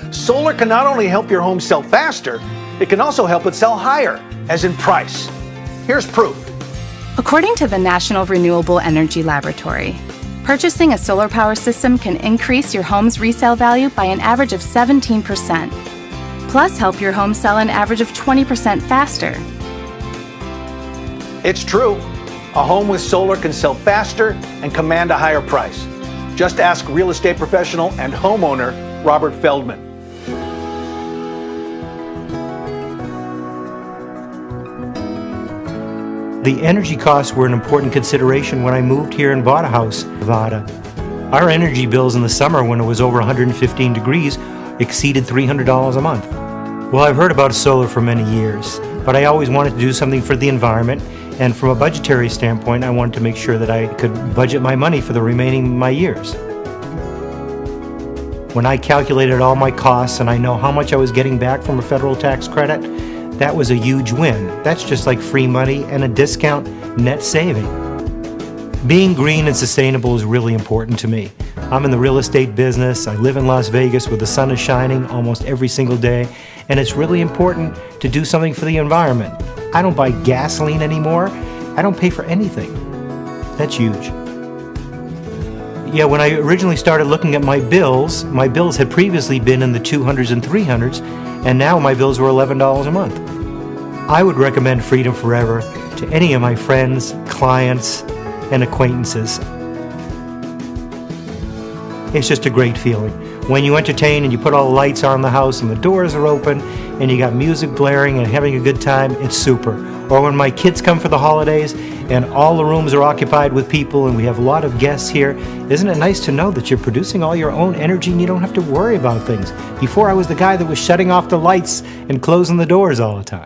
Solar can not only help your home sell faster, it can also help it sell higher, as in price. Here's proof. According to the National Renewable Energy Laboratory, purchasing a solar power system can increase your home's resale value by an average of 17%, plus help your home sell an average of 20% faster. It's true. A home with solar can sell faster and command a higher price. Just ask real estate professional and homeowner Robert Feldman. The energy costs were an important consideration when I moved here and bought a house in Nevada. Our energy bills in the summer, when it was over 115 degrees, exceeded $300 a month. Well, I've heard about solar for many years, but I always wanted to do something for the environment, and from a budgetary standpoint, I wanted to make sure that I could budget my money for the remaining of my years. When I calculated all my costs and I know how much I was getting back from a federal tax credit, that was a huge win. That's just like free money and a discount net saving. Being green and sustainable is really important to me. I'm in the real estate business. I live in Las Vegas where the sun is shining almost every single day, and it's really important to do something for the environment. I don't buy gasoline anymore. I don't pay for anything. That's huge. Yeah, when I originally started looking at my bills had previously been in the 200s and 300s, and now my bills were $11 a month. I would recommend Freedom Forever to any of my friends, clients, and acquaintances. It's just a great feeling. When you entertain and you put all the lights on in the house and the doors are open and you got music blaring and having a good time, it's super. Or when my kids come for the holidays and all the rooms are occupied with people and we have a lot of guests here, isn't it nice to know that you're producing all your own energy and you don't have to worry about things? Before, I was the guy that was shutting off the lights and closing the doors all the time.